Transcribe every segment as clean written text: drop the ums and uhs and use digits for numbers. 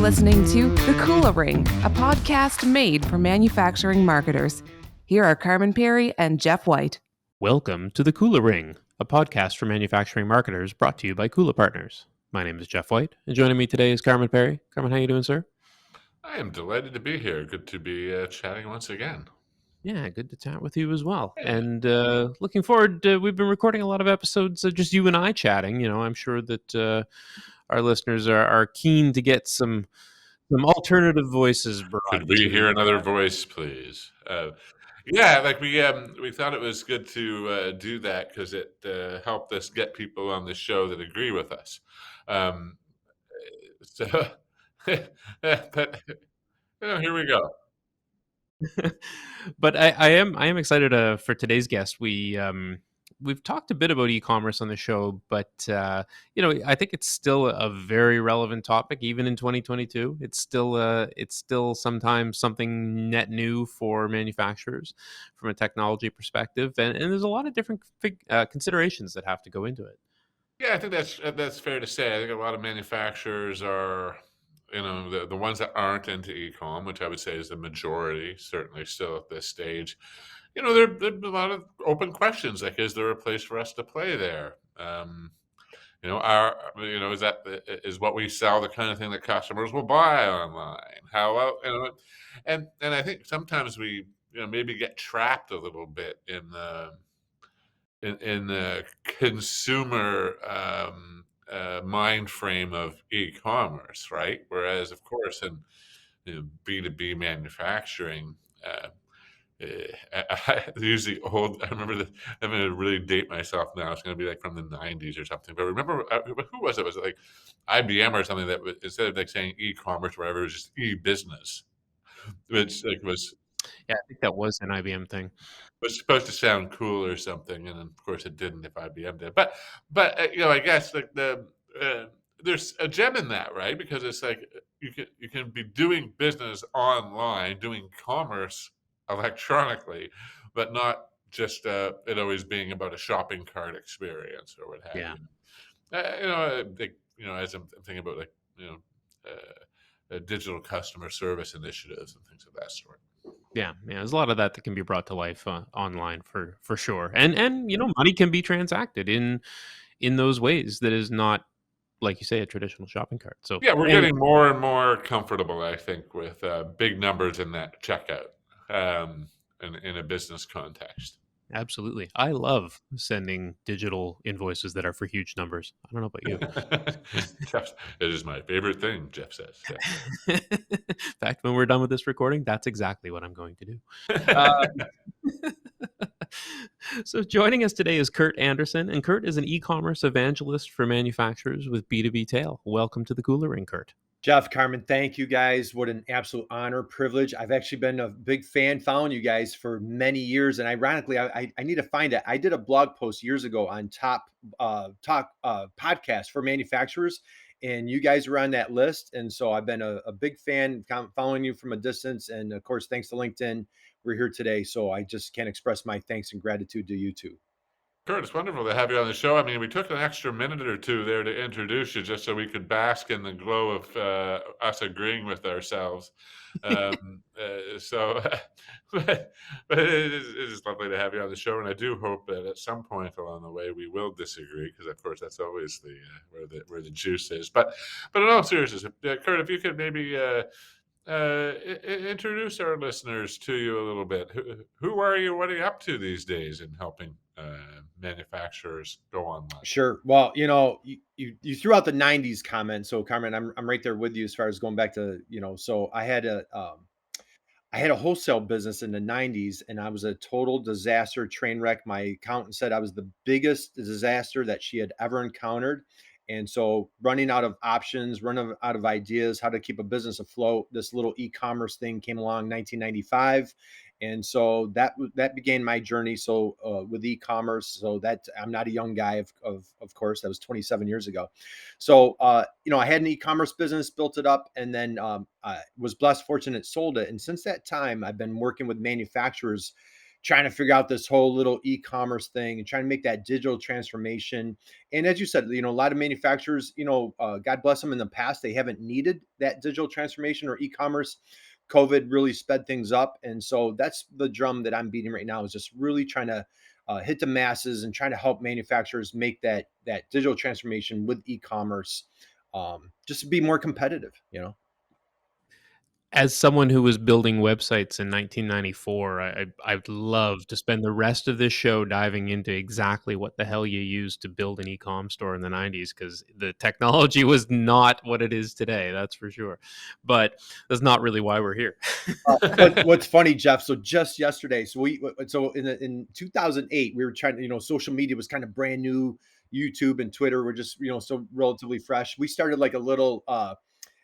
listening to The Cooler Ring, a podcast made for manufacturing marketers. Here are Carmen Perry and Jeff White. Welcome to The Cooler Ring, a podcast for manufacturing marketers brought to you by Cooler Partners. My name is Jeff White, and joining me today is Carmen Perry. Carmen, how you doing, sir? I am delighted to be here. Good to be chatting once again. Yeah, good to chat with you as well. And looking forward, we've been recording a lot of episodes, just you and I chatting. You know, I'm sure that our listeners are keen to get some alternative voices brought. Could we hear another voice, please? Yeah, like we thought it was good to do that because it helped us get people on the show that agree with us. So, but here we go. But I am excited for today's guest. We've talked a bit about e-commerce on the show, but I think it's still a very relevant topic even in 2022. It's still sometimes something net new for manufacturers from a technology perspective, and there's a lot of different considerations that have to go into it. Yeah, I think that's fair to say. I think a lot of manufacturers are, the ones that aren't into e-com, which I would say is the majority, certainly still at this stage. There's a lot of open questions, like, is there a place for us to play there? Is what we sell the kind of thing that customers will buy online? How and I think sometimes we maybe get trapped a little bit in the consumer mind frame of e-commerce, right? Whereas, of course, in B2B manufacturing, I usually old. I remember that. I'm going to really date myself now. It's going to be like from the 90s or something. But remember, who was it? Was it like IBM or something that instead of like saying e-commerce, whatever, it was just e-business, which was. Yeah, I think that was an IBM thing. Was supposed to sound cool or something, and of course it didn't if IBM did. But I guess like there's a gem in that, right? Because it's like you can be doing business online, doing commerce electronically, but not just it always being about a shopping cart experience or what have you. As I'm thinking about digital customer service initiatives and things of that sort. Yeah, there's a lot of that can be brought to life online for sure, and money can be transacted in those ways that is not, like you say, a traditional shopping cart. So yeah, we're getting more and more comfortable, I think, with big numbers in that checkout in a business context. Absolutely. I love sending digital invoices that are for huge numbers. I don't know about you. It is my favorite thing, Jeff says. Yeah. In fact, when we're done with this recording, that's exactly what I'm going to do. So joining us today is Curt Anderson, and Curt is an e-commerce evangelist for manufacturers with B2B Tail. Welcome to the Cooler Ring, Curt. Jeff, Carmen, thank you guys. What an absolute honor, privilege. I've actually been a big fan, following you guys for many years. And ironically, I need to find it. I did a blog post years ago on top podcast for manufacturers, and you guys were on that list. And so I've been a big fan, following you from a distance. And of course, thanks to LinkedIn, we're here today. So I just can't express my thanks and gratitude to you two. Curt, it's wonderful to have you on the show. I mean, we took an extra minute or two there to introduce you just so we could bask in the glow of us agreeing with ourselves. But it is lovely to have you on the show, and I do hope that at some point along the way we will disagree, because of course that's always where the juice is. But in all seriousness, Curt, if you could maybe introduce our listeners to you a little bit. Who are you? What are you up to these days in helping manufacturers go online? Sure. Well, you threw out the 90s comment. So Carmen, I'm right there with you as far as going back to, so I had a wholesale business in the 90s, and I was a total disaster, train wreck. My accountant said I was the biggest disaster that she had ever encountered. And so running out of options, running out of ideas, how to keep a business afloat, this little e-commerce thing came along in 1995. And so that began my journey. So with e-commerce, so that I'm not a young guy, of course, that was 27 years ago. So, I had an e-commerce business, built it up, and then I was blessed, fortunate, sold it. And since that time, I've been working with manufacturers, trying to figure out this whole little e-commerce thing and trying to make that digital transformation. And as you said, a lot of manufacturers, God bless them, in the past, they haven't needed that digital transformation or e-commerce. COVID really sped things up. And so that's the drum that I'm beating right now, is just really trying to hit the masses and trying to help manufacturers make that digital transformation with e-commerce, just to be more competitive. As someone who was building websites in 1994, I'd love to spend the rest of this show diving into exactly what the hell you used to build an e-com store in the 90s, because the technology was not what it is today, that's for sure. But that's not really why we're here. What's funny, Jeff? So just yesterday, so in 2008, we were trying to, social media was kind of brand new. YouTube and Twitter were just, so relatively fresh. We started like a little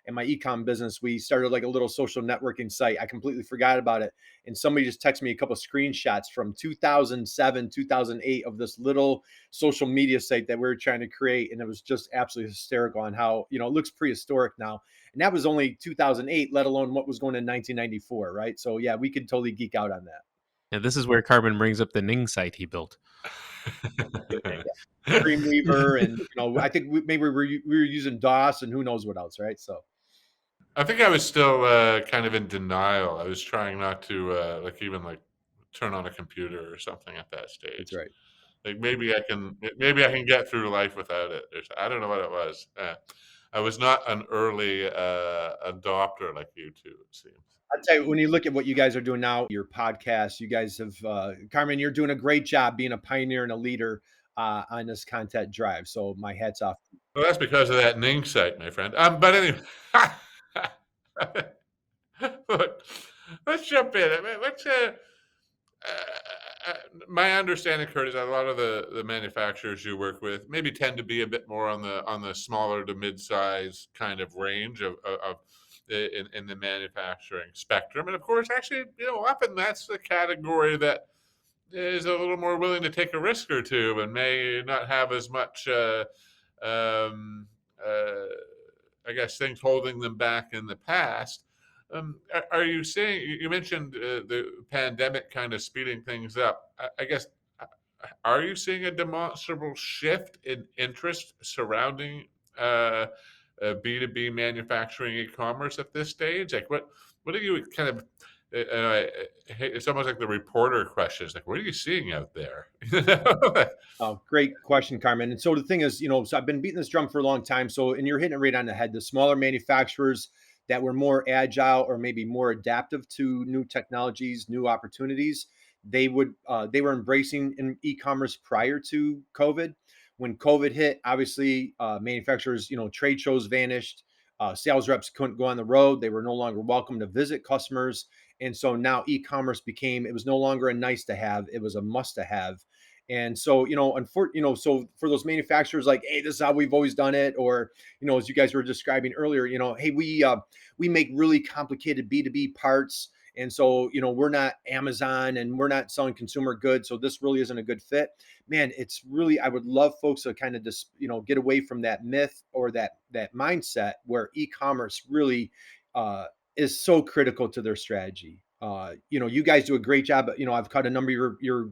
in my ecom business, we started like a little social networking site. I completely forgot about it. And somebody just texted me a couple of screenshots from 2007, 2008 of this little social media site that we were trying to create. And it was just absolutely hysterical on how, it looks prehistoric now. And that was only 2008, let alone what was going in 1994, right? So yeah, we could totally geek out on that. And this is where Carmen brings up the Ning site he built. Dreamweaver, and I think maybe we were using DOS and who knows what else, right? So I think I was still kind of in denial. I was trying not to even turn on a computer or something at that stage. that's right. Like maybe I can get through life without it. I don't know what it was. I was not an early adopter like you two, it seems. I'll tell you, when you look at what you guys are doing now, your podcast, you guys have, Carmen, you're doing a great job being a pioneer and a leader on this content drive. So my hat's off. Well, that's because of that Ning site, my friend. But anyway, look, let's jump in. My understanding, Curt, is that a lot of the manufacturers you work with maybe tend to be a bit more on the smaller to mid-size kind of range of in the manufacturing spectrum, and of course, actually, often that's the category that is a little more willing to take a risk or two and may not have as much, I guess, things holding them back in the past. Are you seeing? You mentioned the pandemic kind of speeding things up. I guess, are you seeing a demonstrable shift in interest surrounding B2B manufacturing e-commerce at this stage? Like, what are you kind of? It's almost like the reporter questions. Like, what are you seeing out there? Oh, great question, Carmen. And so the thing is, so I've been beating this drum for a long time. So, and you're hitting it right on the head. The smaller manufacturers that were more agile or maybe more adaptive to new technologies, new opportunities, they were embracing in e-commerce prior to COVID. When COVID hit, obviously, manufacturers, trade shows vanished. Sales reps couldn't go on the road. They were no longer welcome to visit customers. And so now e-commerce it was no longer a nice to have, it was a must to have. And so, so for those manufacturers, like, hey, this is how we've always done it, or, as you guys were describing earlier, hey, we make really complicated B2B parts. And so, we're not Amazon and we're not selling consumer goods. So this really isn't a good fit. Man, it's really, I would love folks to kind of just, get away from that myth or that mindset where e-commerce really is so critical to their strategy. You guys do a great job. I've caught a number of your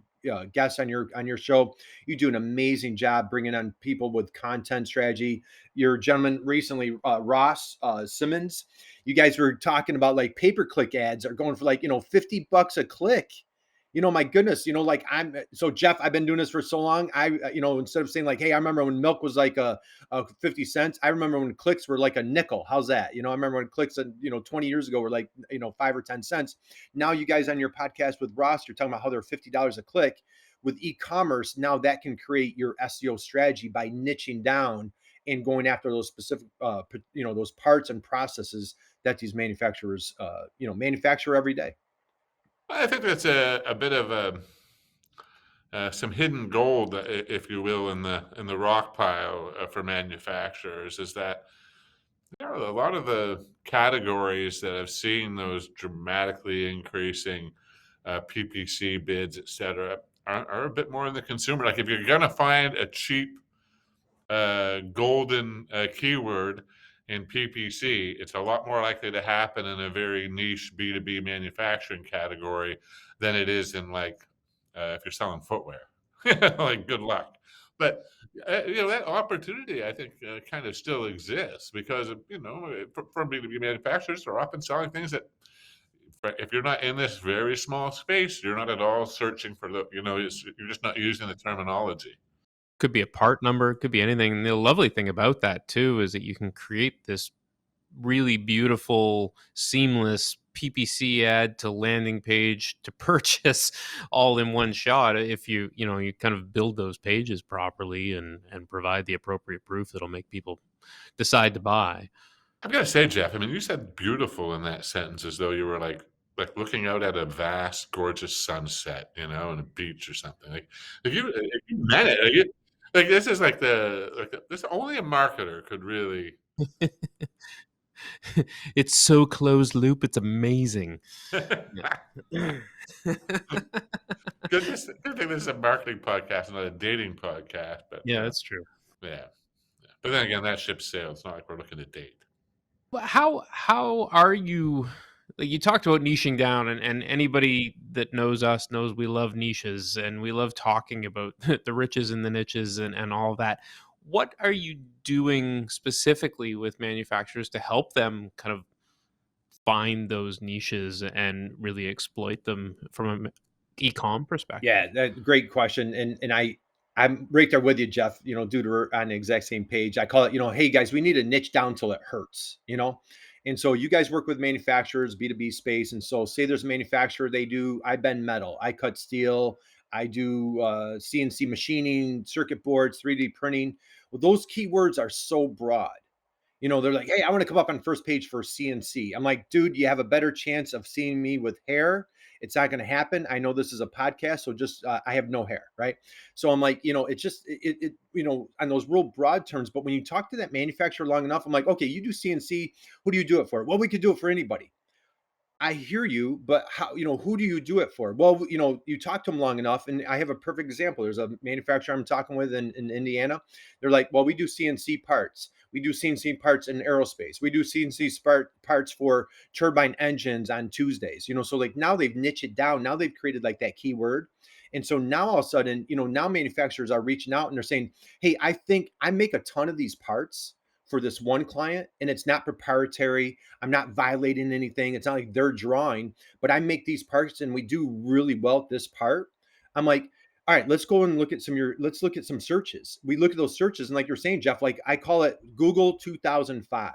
guests on your show. You do an amazing job bringing on people with content strategy. Your gentleman recently, Ross Simmons, you guys were talking about like pay-per-click ads are going for like, $50 a click. My goodness, Jeff, I've been doing this for so long. Instead of saying like, hey, I remember when milk was like a 50 cents. I remember when clicks were like a nickel. How's that? I remember when clicks, 20 years ago were like, 5 or 10 cents. Now you guys on your podcast with Ross, you're talking about how they're $50 a click. With e-commerce, now that can create your SEO strategy by niching down and going after those specific, those parts and processes that these manufacturers, manufacture every day. I think that's a bit of some hidden gold, if you will, in the rock pile for manufacturers. Is that a lot of the categories that have seen those dramatically increasing PPC bids, et cetera, are a bit more in the consumer. Like if you're going to find a cheap golden keyword in PPC, it's a lot more likely to happen in a very niche B2B manufacturing category than it is in like if you're selling footwear. Like, good luck. But that opportunity, I think, kind of still exists because from B2B manufacturers are often selling things that, if you're not in this very small space, you're not at all searching for you're just not using the terminology. Could be a part number, could be anything. And the lovely thing about that too is that you can create this really beautiful, seamless PPC ad to landing page to purchase all in one shot if you kind of build those pages properly and provide the appropriate proof that'll make people decide to buy. I've got to say, Jeff, I mean, you said beautiful in that sentence as though you were like looking out at a vast, gorgeous sunset, on a beach or something. Like, if you meant it, this is this only a marketer could really. It's so closed loop, it's amazing. Good thing this is a marketing podcast, not a dating podcast. But Yeah, that's true. Yeah. But then again, that ship sailed. It's not like we're looking to date. But how are you? Like, you talked about niching down, and anybody that knows us knows we love niches and we love talking about the riches and the niches and all of that. What are you doing specifically with manufacturers to help them kind of find those niches and really exploit them from an e-com perspective? Yeah, that great question. And I'm right there with you, Jeff. Dude, we're on the exact same page. I call it, hey guys, we need to niche down till it hurts. And so you guys work with manufacturers, B2B space. And so say there's a manufacturer, I bend metal, I cut steel, I do CNC machining, circuit boards, 3D printing. Well, those keywords are so broad. They're like, hey, I want to come up on first page for CNC. I'm like, dude, you have a better chance of seeing me with hair. It's not going to happen. I know this is a podcast, so just I have no hair, right? So I'm like, it's just on those real broad terms. But when you talk to that manufacturer long enough, I'm like, okay, you do CNC. Who do you do it for? Well, we could do it for anybody. I hear you, but who do you do it for? Well, you talk to them long enough, and I have a perfect example. There's a manufacturer I'm talking with in Indiana. They're like, well, we do CNC parts. We do CNC parts in aerospace. We do CNC parts for turbine engines on Tuesdays. So like now they've niched it down. Now they've created like that keyword. And so now all of a sudden, now manufacturers are reaching out and they're saying, hey, I think I make a ton of these parts for this one client, and it's not proprietary. I'm not violating anything. It's not like they're drawing, but I make these parts and we do really well at this part. I'm like, all right, let's go and look at let's look at some searches. We look at those searches, and like you're saying, Jeff, like I call it Google 2005.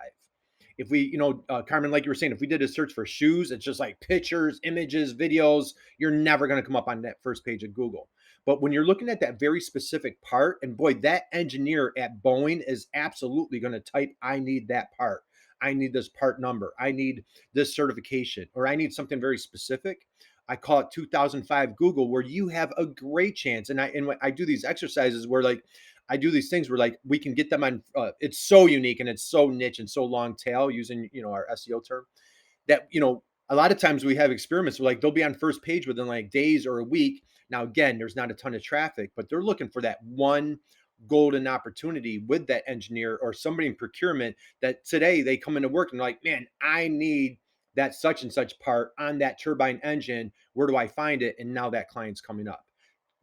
If we, Carmen, like you were saying, if we did a search for shoes, it's just like pictures, images, videos. You're never going to come up on that first page of Google. But when you're looking at that very specific part, and boy, that engineer at Boeing is absolutely going to type, I need that part. I need this part number. I need this certification, or I need something very specific. I call it 2005 Google, where you have a great chance. And I do these exercises where like I do these things where like we can get them on. It's so unique and it's so niche and so long tail, using our SEO term, that a lot of times we have experiments where like they'll be on first page within like days or a week. Now again, there's not a ton of traffic, but they're looking for that one golden opportunity with that engineer or somebody in procurement that today they come into work and like, man, I need that such and such part on that turbine engine. Where do I find it? And now that client's coming up.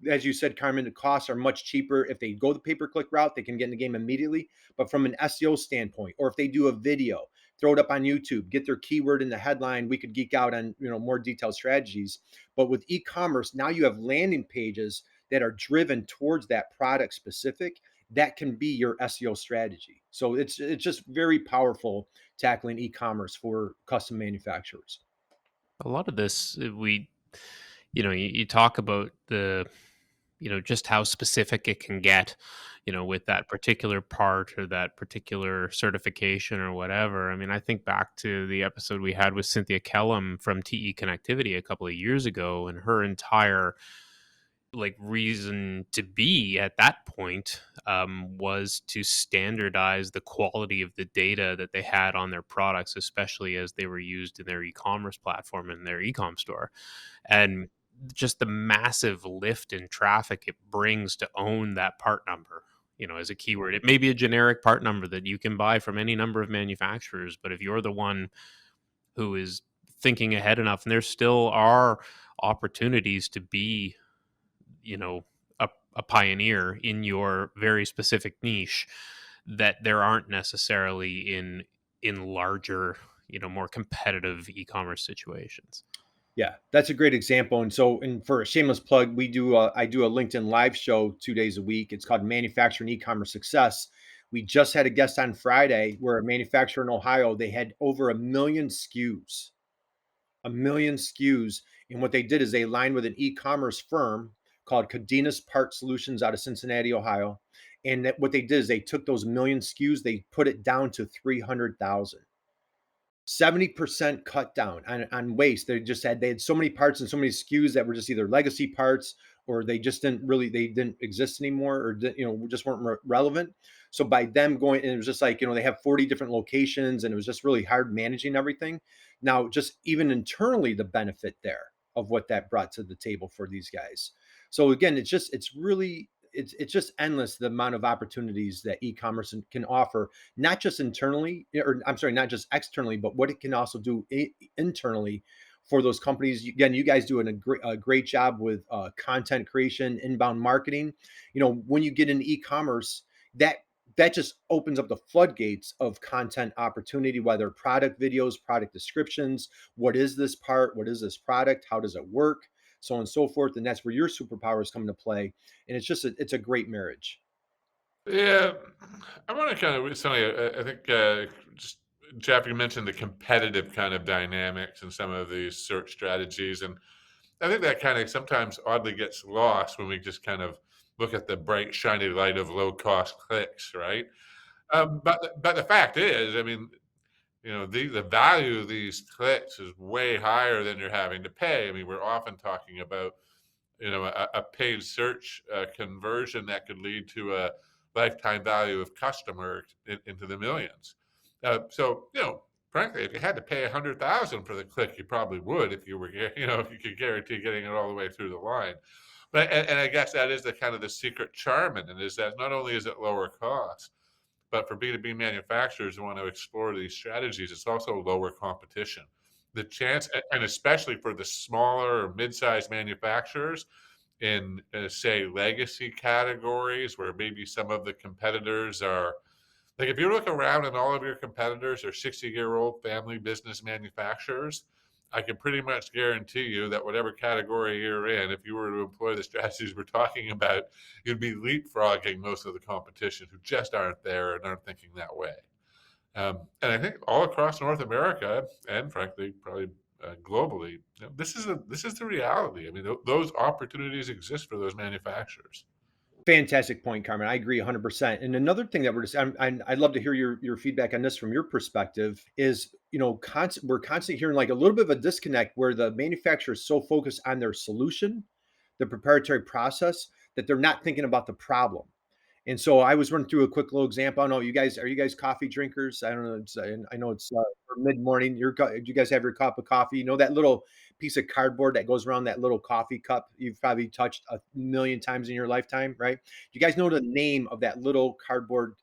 As you said, Carmen, the costs are much cheaper. If they go the pay-per-click route, they can get in the game immediately. But from an SEO standpoint, or if they do a video, throw it up on YouTube, get their keyword in the headline, we could geek out on more detailed strategies. But with e-commerce, now you have landing pages that are driven towards that product specific. That can be your SEO strategy. So it's just very powerful tackling e-commerce for custom manufacturers. A lot of this, you talk about the just how specific it can get, with that particular part or that particular certification or whatever. I mean, I think back to the episode we had with Cynthia Kellum from TE Connectivity a couple of years ago, and her entire reason to be at that point was to standardize the quality of the data that they had on their products, especially as they were used in their e-commerce platform and their e-com store. And just the massive lift in traffic it brings to own that part number, as a keyword. It may be a generic part number that you can buy from any number of manufacturers, but if you're the one who is thinking ahead enough, and there still are opportunities to be you know, a pioneer in your very specific niche that there aren't necessarily in larger, more competitive e-commerce situations. Yeah, that's a great example. And so, and for a shameless plug, I do a LinkedIn live show 2 days a week. It's called Manufacturing E-commerce Success. We just had a guest on Friday where a manufacturer in Ohio, they had over a million SKUs. And what they did is they aligned with an e-commerce firm called Cadenas Part Solutions out of Cincinnati, Ohio. And what they did is they took those million SKUs, they put it down to 300,000. 70% cut down on waste. They had so many parts and so many SKUs that were just either legacy parts or they didn't exist anymore or just weren't relevant. So by them going, and it was just like, they have 40 different locations and it was just really hard managing everything. Now, just even internally, the benefit there of what that brought to the table for these guys. So again, it's just endless the amount of opportunities that e-commerce can offer, not just internally, or I'm sorry, not just externally, but what it can also do internally for those companies. Again, you guys do a great job with content creation, inbound marketing. When you get into e-commerce, that just opens up the floodgates of content opportunity, whether product videos, product descriptions, what is this part, what is this product, how does it work, so on and so forth. And that's where your superpowers come into play. And it's a great marriage. Yeah, I want to kind of recently. I think just Jeff, you mentioned the competitive kind of dynamics in some of these search strategies, and I think that kind of sometimes oddly gets lost when we just kind of look at the bright, shiny light of low cost clicks, right? But the fact is, I mean, the value of these clicks is way higher than you're having to pay. I mean, we're often talking about a paid search conversion that could lead to a lifetime value of customer into the millions. So frankly, if you had to pay 100,000 for the click, you probably would if you were if you could guarantee getting it all the way through the line. But and I guess that is the kind of the secret charm in it, is that not only is it lower cost, but for B2B manufacturers who want to explore these strategies, it's also lower competition. The chance, and especially for the smaller or mid-sized manufacturers in, say, legacy categories where maybe some of the competitors are, like if you look around and all of your competitors are 60-year-old family business manufacturers, I can pretty much guarantee you that whatever category you're in, if you were to employ the strategies we're talking about, you'd be leapfrogging most of the competition who just aren't there and aren't thinking that way. And I think all across North America, and frankly, probably globally, this is the reality. I mean, those opportunities exist for those manufacturers. Fantastic point, Carmen. I agree 100%. And another thing that I'd love to hear your feedback on this from your perspective is, we're constantly hearing like a little bit of a disconnect where the manufacturer is so focused on their solution, the proprietary process, that they're not thinking about the problem. And so I was running through a quick little example. I don't know, are you guys coffee drinkers? I don't know. I know it's mid morning. Do you guys have your cup of coffee? That little piece of cardboard that goes around that little coffee cup you've probably touched a million times in your lifetime, right? Do you guys know the name of that little cardboard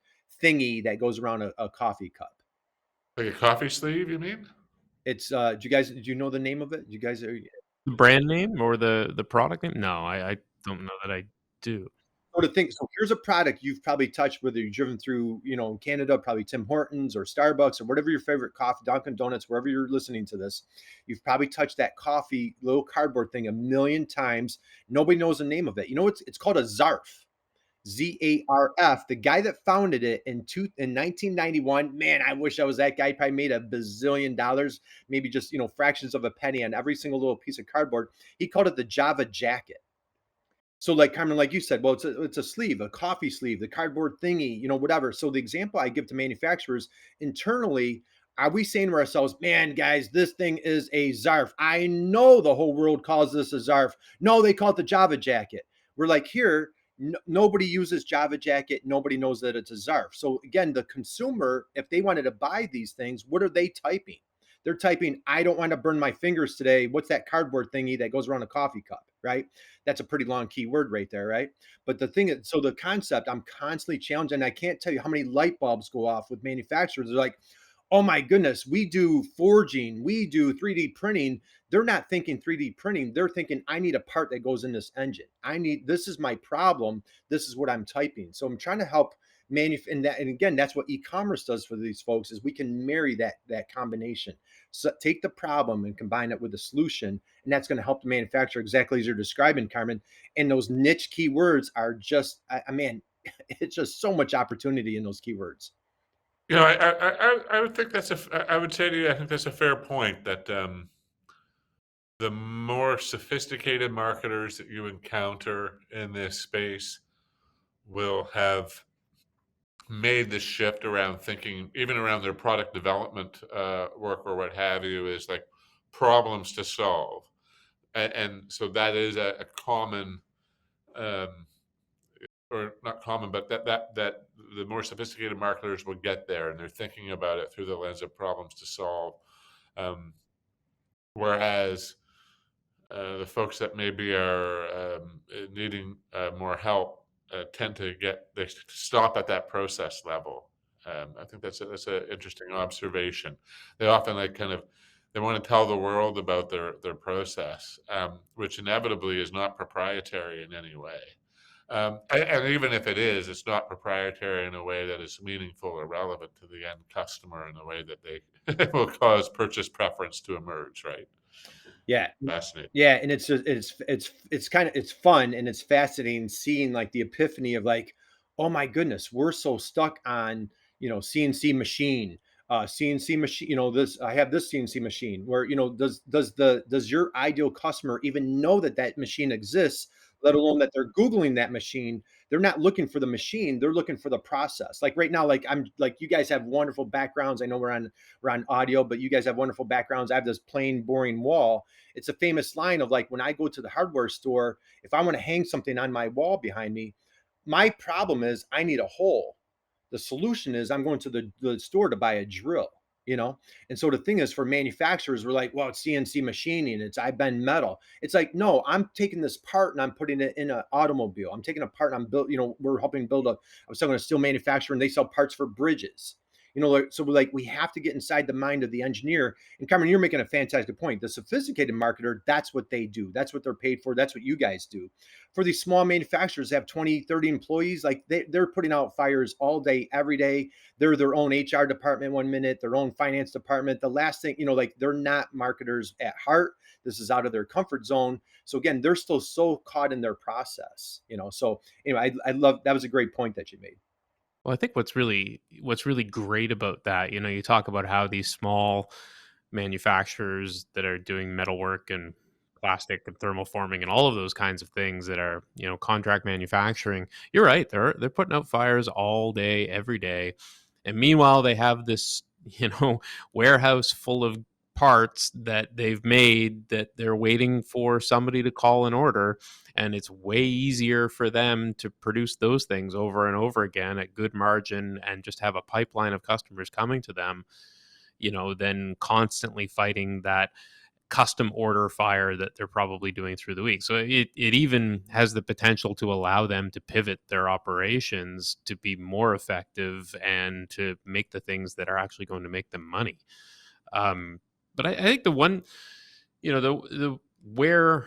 thingy that goes around a coffee cup? Like a coffee sleeve, you mean? It's do you know the name of it? You guys are The brand name or the product name? No, I don't know that I do. So here's a product you've probably touched, whether you've driven through, in Canada, probably Tim Hortons or Starbucks or whatever your favorite coffee, Dunkin' Donuts, wherever you're listening to this. You've probably touched that coffee little cardboard thing a million times. Nobody knows the name of it. It's called a Zarf. ZARF. The guy that founded it in 1991, man, I wish I was that guy. He probably made $1 bazillion, maybe just, fractions of a penny on every single little piece of cardboard. He called it the Java jacket. So like Carmen, like you said, well, it's a sleeve, a coffee sleeve, the cardboard thingy, whatever. So the example I give to manufacturers internally, are we saying to ourselves, man, guys, this thing is a Zarf. I know the whole world calls this a Zarf. No, they call it the Java jacket. We're like, here, nobody uses Java jacket. Nobody knows that it's a Zarf. So again, the consumer, if they wanted to buy these things, what are they typing? They're typing, I don't want to burn my fingers today. What's that cardboard thingy that goes around a coffee cup, right? That's a pretty long keyword right there, right? But the thing is, so the concept, I'm constantly challenged, and I can't tell you how many light bulbs go off with manufacturers. They're like, oh my goodness, we do forging, we do 3D printing. They're not thinking 3D printing. They're thinking, I need a part that goes in this engine. This is my problem. This is what I'm typing. So I'm trying to help and that, and again, that's what e-commerce does for these folks is we can marry that combination. So take the problem and combine it with the solution, and that's going to help the manufacturer exactly as you're describing, Carmen. And those niche keywords are just, I mean, it's just so much opportunity in those keywords. I would think I would say to you, I think that's a fair point that the more sophisticated marketers that you encounter in this space will have made the shift around thinking, even around their product development work or what have you, is like problems to solve. And so that is a common, um, or not common, but that the more sophisticated marketers will get there, and they're thinking about it through the lens of problems to solve. Um, Whereas the folks that maybe are needing more help tend to they stop at that process level. I think that's an interesting observation. They often they want to tell the world about their process, which inevitably is not proprietary in any way. And even if it is, it's not proprietary in a way that is meaningful or relevant to the end customer in a way that they will cause purchase preference to emerge. Right? Yeah. Fascinating. Yeah, and it's kind of it's fun and it's fascinating seeing like the epiphany of like, oh my goodness, we're so stuck on, CNC machine, CNC machine, this I have this CNC machine where, does your ideal customer even know that that machine exists, let alone that they're Googling that machine. They're not looking for the machine, they're looking for the process. Like right now, like I'm like you guys have wonderful backgrounds. I know we're on audio, but you guys have wonderful backgrounds. I have this plain boring wall. It's a famous line of like when I go to the hardware store, if I want to hang something on my wall behind me, my problem is I need a hole. The solution is I'm going to the store to buy a drill, you know? And so the thing is for manufacturers, we're like, well, it's CNC machining, it's I bend metal. It's like, no, I'm taking this part and I'm putting it in an automobile. I'm taking a part and I'm built, we're helping build I was talking to a steel manufacturer and they sell parts for bridges. So we're like, we have to get inside the mind of the engineer. And Cameron, you're making a fantastic point. The sophisticated marketer, that's what they do. That's what they're paid for. That's what you guys do. For these small manufacturers that have 20, 30 employees, like they're putting out fires all day, every day. They're their own HR department 1 minute, their own finance department. The last thing, like they're not marketers at heart. This is out of their comfort zone. So again, they're still so caught in their process, So anyway, I love that was a great point that you made. Well, I think what's really great about that, you talk about how these small manufacturers that are doing metalwork and plastic and thermal forming and all of those kinds of things that are, contract manufacturing. You're right. They're putting out fires all day, every day. And meanwhile, they have this, warehouse full of parts that they've made that they're waiting for somebody to call an order, and it's way easier for them to produce those things over and over again at good margin and just have a pipeline of customers coming to them, than constantly fighting that custom order fire that they're probably doing through the week. So it even has the potential to allow them to pivot their operations to be more effective and to make the things that are actually going to make them money. But I think the one, the where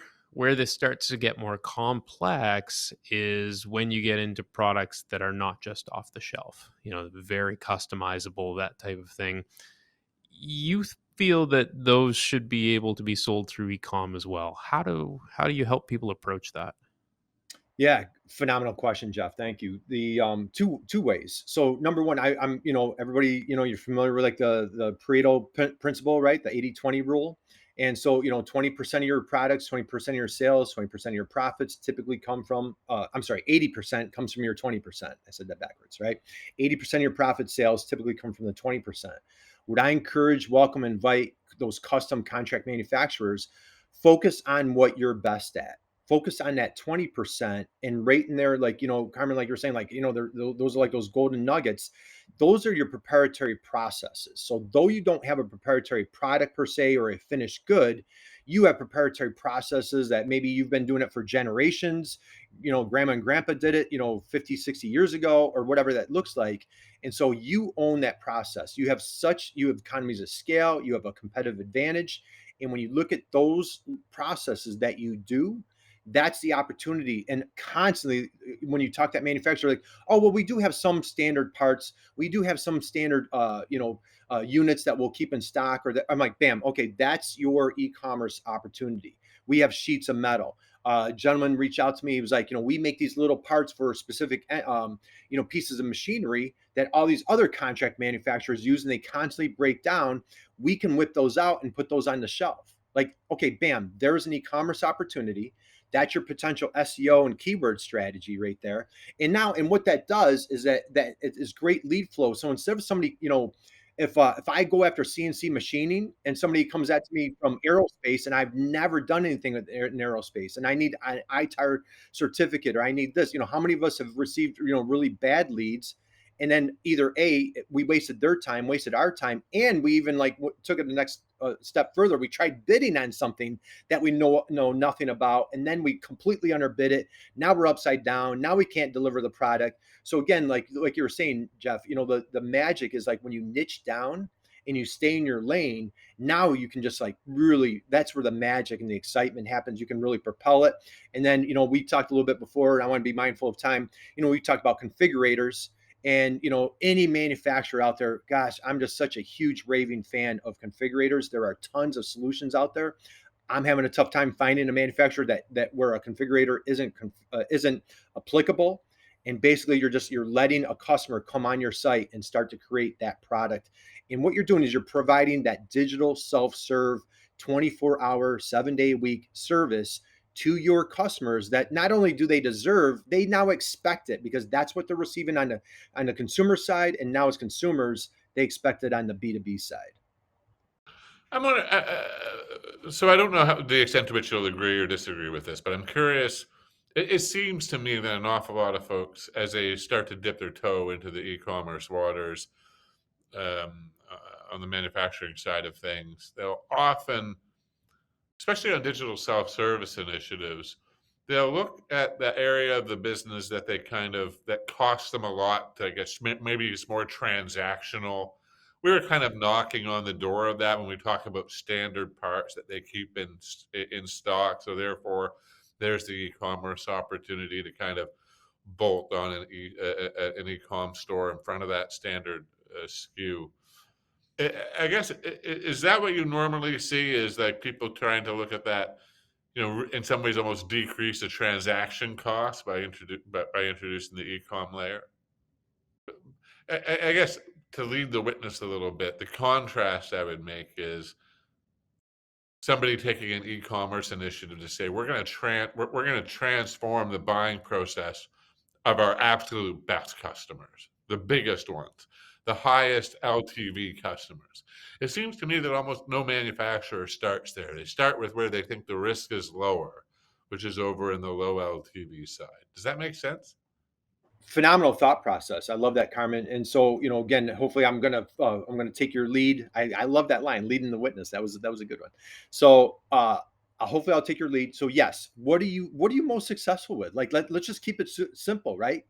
this starts to get more complex is when you get into products that are not just off the shelf, very customizable, that type of thing. You feel that those should be able to be sold through e-com as well. How do you help people approach that? Yeah, phenomenal question, Jeff. Thank you. The two ways. So number one, I'm everybody you're familiar with like the Pareto principle, right? The 80-20 rule. And so 20% of your products, 20% of your sales, 20% of your profits typically come from 80% comes from your 20%. I said that backwards, right? 80% of your profit sales typically come from the 20%. Would I encourage, welcome, invite those custom contract manufacturers, focus on what you're best at. Focus on that 20% and right in there, like, Carmen, like you're saying, like, those are like those golden nuggets. Those are your proprietary processes. So though you don't have a proprietary product per se or a finished good, You have proprietary processes that maybe you've been doing it for generations. Grandma and grandpa did it, 50, 60 years ago, or whatever that looks like. And so you own that process. You have economies of scale, you have a competitive advantage. And when you look at those processes that you do, that's the opportunity. And constantly, when you talk to that manufacturer, like, oh, well, we do have some standard parts, we do have some standard units that we'll keep in stock, or that I'm like, bam, okay, that's your e-commerce opportunity. We have sheets of metal. A gentleman reached out to me. He was like, we make these little parts for specific pieces of machinery that all these other contract manufacturers use, and they constantly break down. We can whip those out and put those on the shelf. Like, okay, bam, there's an e-commerce opportunity. That's your potential SEO and keyword strategy right there. And what that does is that it is great lead flow. So instead of somebody, if I go after CNC machining and somebody comes at me from aerospace, and I've never done anything in aerospace, and I need an ITAR certificate, or I need this, how many of us have received, really bad leads? And then either we wasted their time, wasted our time, and we even took it the next step further. We tried bidding on something that we know nothing about, and then we completely underbid it. Now we're upside down. Now we can't deliver the product. So again, like you were saying, Jeff, the magic is like when you niche down and you stay in your lane. Now you can just really, that's where the magic and the excitement happens. You can really propel it. And then we talked a little bit before, and I want to be mindful of time. We talked about configurators. And any manufacturer out there, gosh, I'm just such a huge raving fan of configurators. There are tons of solutions out there. I'm having a tough time finding a manufacturer that where a configurator isn't applicable. And basically, you're letting a customer come on your site and start to create that product. And what you're doing is you're providing that digital self-serve 24-hour, 7-day-a-week service to your customers that not only do they deserve, they now expect it, because that's what they're receiving on the consumer side. And now as consumers, they expect it on the B2B side. I'm wondering, so I don't know the extent to which you'll agree or disagree with this, but I'm curious. It seems to me that an awful lot of folks, as they start to dip their toe into the e-commerce waters, on the manufacturing side of things, they'll often, especially on digital self-service initiatives, they'll look at the area of the business that that costs them a lot to, I guess, maybe it's more transactional. We were kind of knocking on the door of that when we talk about standard parts that they keep in stock. So therefore, there's the e-commerce opportunity to kind of bolt on an e-com store in front of that standard SKU. I guess, is that what you normally see, is like people trying to look at that, in some ways almost decrease the transaction cost by introducing the e-com layer? I guess to lead the witness a little bit, the contrast I would make is somebody taking an e-commerce initiative to say, we're going to transform the buying process of our absolute best customers, the biggest ones, the highest LTV customers. It seems to me that almost no manufacturer starts there. They start with where they think the risk is lower, which is over in the low LTV side. Does that make sense? Phenomenal thought process. I love that, Carmen. And so, again, hopefully I'm gonna take your lead. I love that line, leading the witness. That was a good one. So hopefully I'll take your lead. So yes, what are you most successful with? Like let's just keep it simple, right?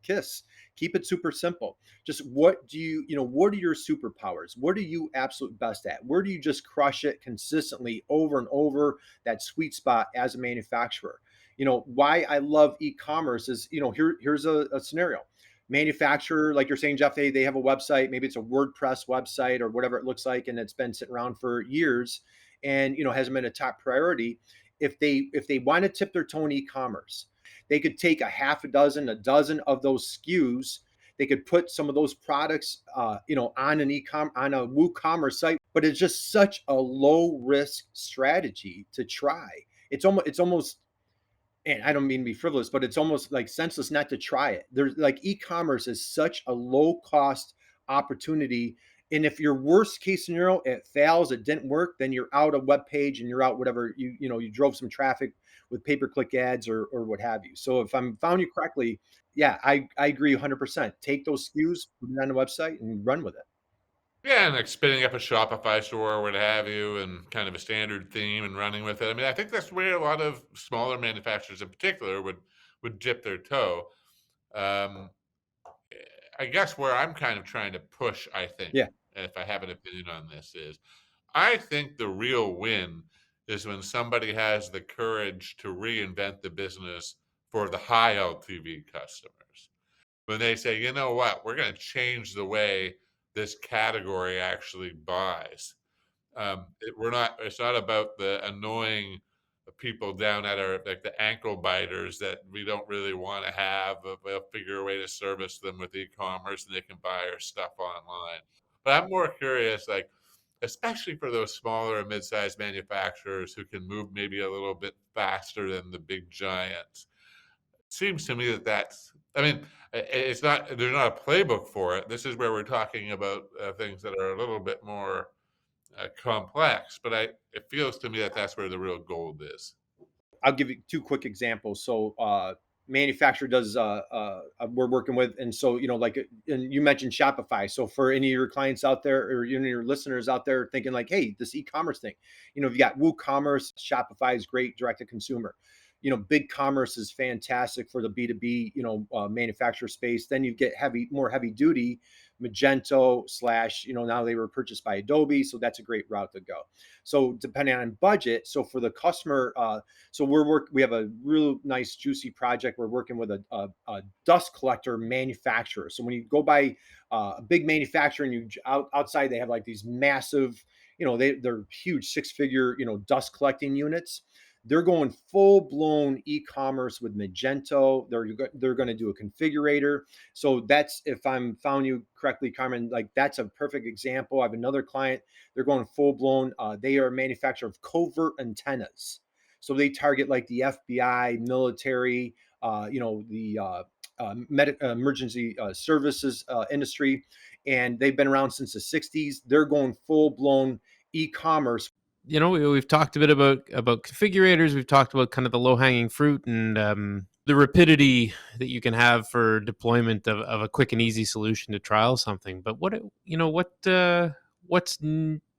Keep it super simple. Just what are your superpowers? What are you absolute best at? Where do you just crush it consistently over and over, that sweet spot as a manufacturer? Why I love e-commerce is, here's a scenario. Manufacturer, like you're saying, Jeff, they have a website, maybe it's a WordPress website or whatever it looks like, and it's been sitting around for years and, hasn't been a top priority. If they want to tip their toe in e-commerce, they could take a dozen of those SKUs. They could put some of those products, on on a WooCommerce site, but it's just such a low risk strategy to try. It's almost, and I don't mean to be frivolous, but it's almost like senseless not to try it. There's e-commerce is such a low cost opportunity. And if your worst case scenario, it fails, it didn't work, then you're out a web page and you're out whatever, you drove some traffic with pay-per-click ads or what have you. So if I'm found you correctly, yeah, I agree 100%. Take those SKUs, put it on the website and run with it. Yeah, and like spinning up a Shopify store or what have you, and kind of a standard theme and running with it. I mean, I think that's where a lot of smaller manufacturers in particular would dip their toe. Um, I guess where I'm kind of trying to push, I think, Yeah. if I have an opinion on this, is I think the real win is when somebody has the courage to reinvent the business for the high LTV customers. When they say, you know what, we're going to change the way this category actually buys. We're not. It's not about the annoying people down at our like the ankle biters that we don't really want to have. But we'll figure a way to service them with e-commerce, and they can buy our stuff online. But I'm more curious, like especially for those smaller and mid-sized manufacturers who can move maybe a little bit faster than the big giants. It seems to me that that's. I mean, it's not. There's not a playbook for it. This is where we're talking about things that are a little bit more complex, but it feels to me that that's where the real gold is. I'll give you two quick examples. So, manufacturer does we're working with, and so like, and you mentioned Shopify. So for any of your clients out there, or any of your listeners out there thinking like, hey, this e-commerce thing, you got WooCommerce, Shopify is great, direct to consumer. Big commerce is fantastic for the B2B, manufacturer space. Then you get more heavy duty, Magento slash, now they were purchased by Adobe, so that's a great route to go. So depending on budget, so for the customer, so we have a real nice juicy project. We're working with a dust collector manufacturer. So when you go by a big manufacturer and outside, they have like these massive, they're huge 6-figure, dust collecting units. They're going full blown e-commerce with Magento. They're going to do a configurator. So that's, if I'm found you correctly, Carmen, like that's a perfect example. I have another client. They're going full blown. They are a manufacturer of covert antennas. So they target like the FBI, military, the emergency services industry, and they've been around since the 60s. They're going full blown e-commerce. We've talked a bit about configurators. We've talked about kind of the low hanging fruit and the rapidity that you can have for deployment of a quick and easy solution to trial something. But what's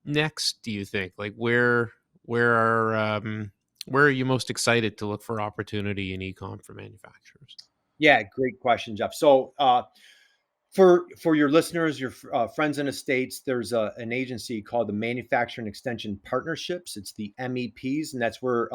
next? Do you think? Like where are you most excited to look for opportunity in e-com for manufacturers? Yeah, great question, Jeff. So for your listeners, your friends in the States, there's an agency called the Manufacturing Extension Partnerships. It's the MEPs, and that's where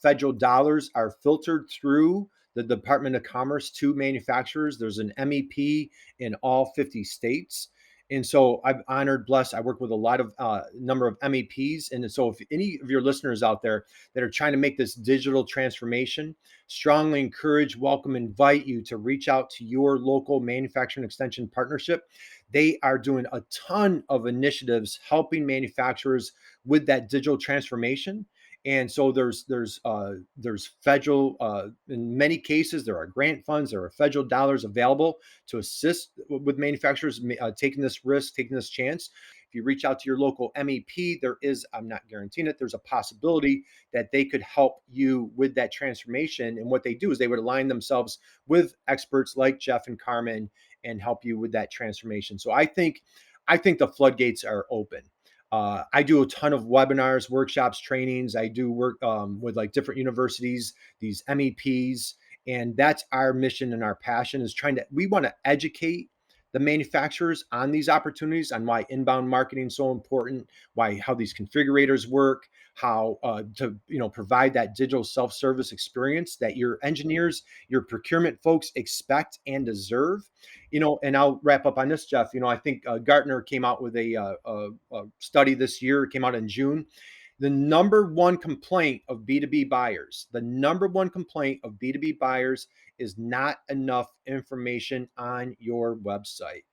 federal dollars are filtered through the Department of Commerce to manufacturers. There's an MEP in all 50 states. And so I'm honored, blessed. I work with a lot of number of MEPs. And so if any of your listeners out there that are trying to make this digital transformation, strongly encourage, welcome, invite you to reach out to your local manufacturing extension partnership. They are doing a ton of initiatives helping manufacturers with that digital transformation. And so there's federal, in many cases, there are grant funds, there are federal dollars available to assist with manufacturers taking this risk, taking this chance. If you reach out to your local MEP, I'm not guaranteeing it, there's a possibility that they could help you with that transformation. And what they do is they would align themselves with experts like Jeff and Carmen and help you with that transformation. So I think the floodgates are open. I do a ton of webinars, workshops, trainings. I do work with like different universities, these MEPs, and that's our mission and our passion is we want to educate the manufacturers on these opportunities, on why inbound marketing is so important, how these configurators work, how to provide that digital self-service experience that your engineers, your procurement folks expect and deserve. And I'll wrap up on this, Jeff. I think Gartner came out with a study this year. It came out in June. The number one complaint of B2B buyers, is not enough information on your website.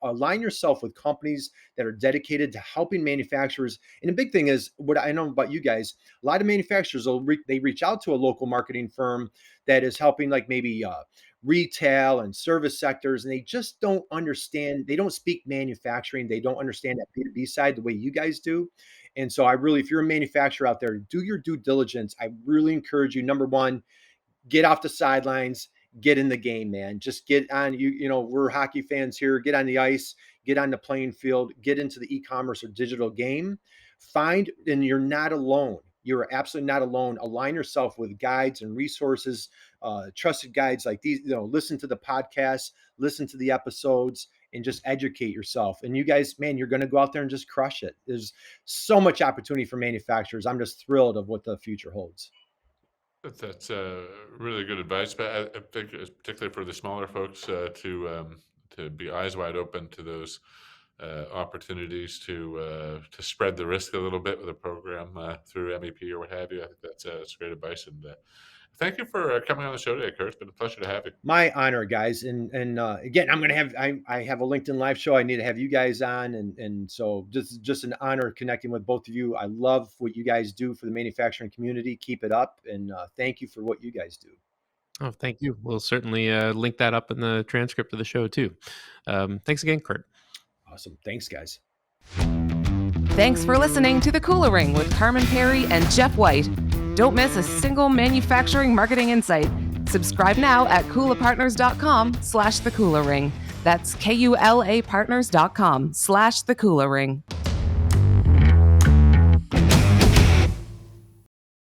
Align yourself with companies that are dedicated to helping manufacturers. And the big thing is, what I know about you guys, a lot of manufacturers they reach out to a local marketing firm that is helping, like maybe retail and service sectors, and they just don't understand. They don't speak manufacturing. They don't understand that B2B side the way you guys do. And so if you're a manufacturer out there, do your due diligence. I really encourage you, number one, get off the sidelines, get in the game, man. Just get on, we're hockey fans here. Get on the ice, get on the playing field, get into the e-commerce or digital game. And you're not alone. You're absolutely not alone. Align yourself with guides and resources, trusted guides like these. Listen to the podcasts, listen to the episodes, and just educate yourself. And you guys, man, you're going to go out there and just crush it. There's so much opportunity for manufacturers. I'm just thrilled of what the future holds. That's really good advice, but I think particularly for the smaller folks to be eyes wide open to those opportunities to spread the risk a little bit with a program through MEP or what have you. I think that's great advice, and thank you for coming on the show today, Curt. It's been a pleasure to have you. My honor, guys. And again, I'm going to have, I have a LinkedIn live show. I need to have you guys on. And so just an honor connecting with both of you. I love what you guys do for the manufacturing community. Keep it up. And thank you for what you guys do. Oh, thank you. We'll certainly link that up in the transcript of the show too. Thanks again, Curt. Awesome. Thanks, guys. Thanks for listening to The Cooler Ring with Carmen Perry and Jeff White. Don't miss a single manufacturing marketing insight. Subscribe now at KulaPartners.com/The Cooler Ring. That's KULAPartners.com/The Cooler Ring.